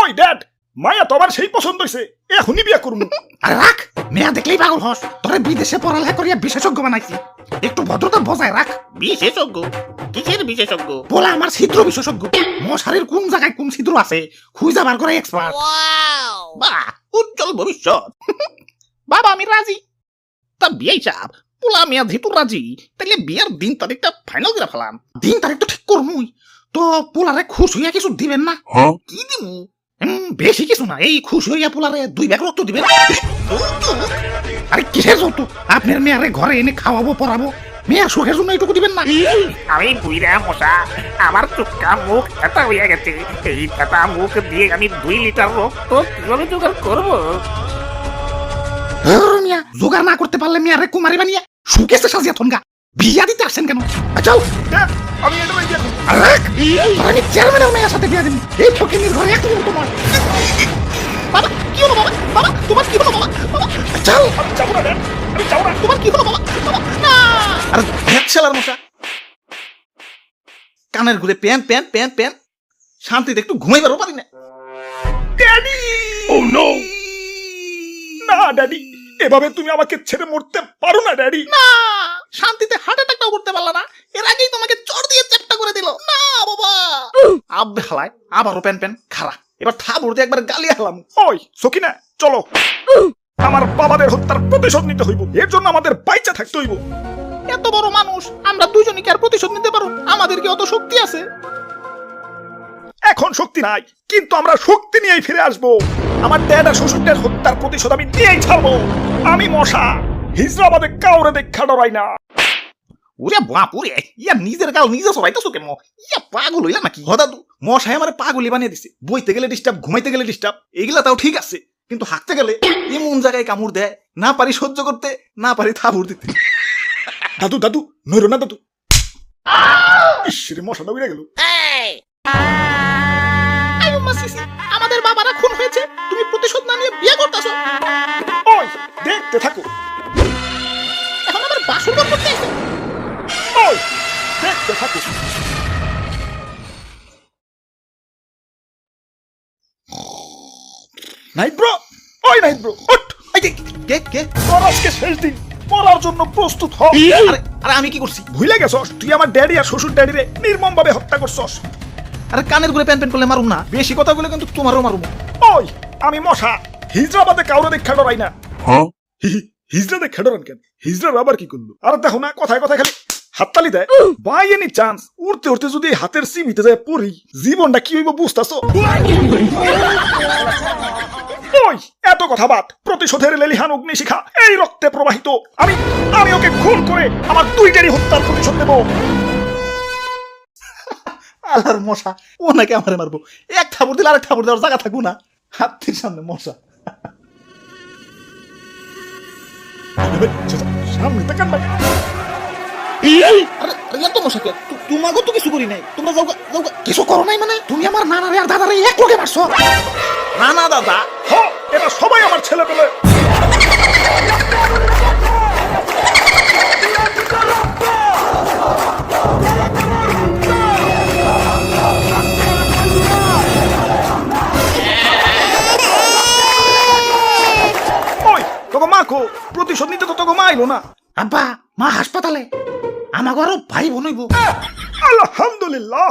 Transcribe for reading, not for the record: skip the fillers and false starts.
ওই ড্যাড, মায়া তো আমার সেই পছন্দ হইছে, এখনই বিয়া করবো। আরে রাখ, মেয়া দেখলেই পাগল হস। তোরে বিদেশে পড়ালেখা করিয়া বিশেষজ্ঞ বানাইছি, একটু ভদ্রতা বজায় রাখ। বিশেষজ্ঞ? কিসের বিশেষজ্ঞ? বলা আমার ছিদ্র বিশেষজ্ঞ। মশারির কোন জায়গায় কোন ছিদ্র আছে খুঁজা বার করে এক্সপার্ট। বাহ, উজ্জ্বল ভবিষ্যৎ। বাবা আমি রাজি। তা বিয়াই চাপ, পোলা মেয়া যেহেতু রাজি, তাহলে বিয়ার দিন তারিখটা ফাইনাল করে ফেলাম। দিন তারিখ তো ঠিক করমুই, তো পোলারে খুশ হইয়া কিছু দিবেন না? কি দিমু? বেশি কিছু না, এই খুশ হইয়া পোলারে 2 ব্যাগ রক্ত দিবেন। আরে কিসের যৌতুক? আপনার মেয়ারে ঘরে এনে খাওয়াবো পড়াবো, মেয়ার সুখের জন্য এইটুকু দিবেন না? আমি বুইরা মশা, আমার চুক্কা মুখ ব্যথা হইয়া গেছে। এই ব্যথা মুখ দিয়ে আমি 2 লিটার রক্ত কিভাবে জোগাড় করবো? মিয়া জোগাড় না করতে পারলে মেয়ারে কুমারী বানিয়ে সুকেসে সাজিয়া থনগা। বিয়া দিতে আসছেন কেন? চল ড্যাড, আমি এটা বিয়া করবো। আমি চেয়ারম্যানের মেয়ের সাথে বিয়া দিবি, এই ফকিনীর ঘরে একটু তোমার। বাবা কি হলো বাবা? বাবা তোমার কি হলো বাবা? বাবা চল। আমি যাবো না ড্যাড, আমি যাবো না। তোমার কি হলো বাবা? বাবা না। আর ভ্যাকছেলার মশা, কানের ঘুরে প্যান প্যান প্যান প্যান, শান্তিতে একটু ঘুমাইবারও পারি না। ড্যাডি! ও নো! না ড্যাডি, এভাবে তুমি আমাকে ছেড়ে মরতে পারো না ড্যাডি। না, শান্তিতে হার্ট অ্যাটাকটাও করতে পারলা না, এর আগেই তোমাকে চড় দিয়ে চ্যাপটা করে দিল। না বাবা। আব্বে হালায় আবারও প্যান প্যান খারা, এবার থাবুর দিয়ে একবার গালি হালাম। ওই সকিনা, চলো। আমার বাবাদের হত্যার প্রতিশোধ নিতে হইব, এর জন্য আমাদের বাইচা থাকতে হইব। এত বড় মানুষ আমরা দুজনই কি আর প্রতিশোধ নিতে পারো? আমাদের কি অত শক্তি আছে? এখন শক্তি নাই, কিন্তু আমরা শক্তি নিয়েই ফিরে আসবো। আমার ড্যাড আর শ্বশুরদের হত্যার প্রতিশোধ আমি নিয়েই ছাড়বো। আমি মশা, হিজরাবাদে কাউরে দেখা ডরাই না। ওরে বাপুরে, ইয়া নিজের গাল নিজে সবাইতেছো কেন? ইয়া পাগল হইলা নাকি? দাদু, মশাই আমার পাগলি বানিয়ে দিছে। বইতে গেলে ডিস্টার্ব, ঘুমাইতে গেলে ডিস্টার্ব, এগুলা তাও ঠিক আছে, কিন্তু হাঁকতে গেলে এমন জায়গায় কামড় দেয়, না পারি সহ্য করতে, না পারি থাবুর দিতে। দাদু দাদু, নইরো না দাদু। ইসরে মশাটা উড়ে গেল। আয়ু মাসিসি, আমাদের বাবারা খুন হয়েছে, তুমি প্রতিশোধ না নিয়ে বিয়ে করতেছো? ওই দেখতে থাকো। এখন আবার বাসর ঘর করতে এসে? ওই দেখতে থাকো। নাইট ব্রো, ওই নাইট ব্রো, ওঠ। এই যে, কে কে? তোর আজকে শেষ দিন, মরার জন্য প্রস্তুত হ। আরে আরে আমি কি করছি? ভুলে গেছস তুই আমার ড্যাডি আর শ্বশুর ড্যাডিরে নির্মম ভাবে হত্যা করছস। আরে কানের ঘুরে প্যান প্যান করলে মারুম না, বেশি কথা বলে কিন্তু তোমারও মারুম। ওই আমি মশা, হিজরাবাদে কাউরে দেখা ডরাই না। হিজরা দেখা ডরান কেন? হিজরা আবার কি করলো? আর দেখো না, কথায় কথায় খালি হাততালি দেয়। বাই এনি চান্স উড়তে উড়তে যদি হাতের সিমিতে যায় পড়ি, জীবনটা কি হইব বুঝতাছো? ওই এত কথা বাদ, প্রতিশোধের লেলিহান অগ্নিশিখা এই রক্তে প্রবাহিত। আমি আমি ওকে খুন করে আমার 2 হত্যার প্রতিশোধ নেব। আল্লাহর মশা, ও নাকি আমারে মারবো। এক ঠাবুর দিলে আরেক ঠাবুর দেওয়ার জায়গা থাকবো না। হাতের সামনে মশা। সামনে তাকান ভাই। আরে আরে এত মশা কে? তোমাকে তো কিছু করি নাই, তোমরা যাও যাও। কিছু করো নাই মানে? তুমি আমার নানারে আর দাদারে এক লোকে মারছো। না না দাদা, হ, এরা সবাই আমার ছেলে পেলে। ওই তোকে মা কো, প্রতিশোধ নিতে তো তোকে মা আইলো না। আব্বা মা হাসপাতালে, আমাকে আরো ভাই বোন হইব। আলহামদুলিল্লাহ।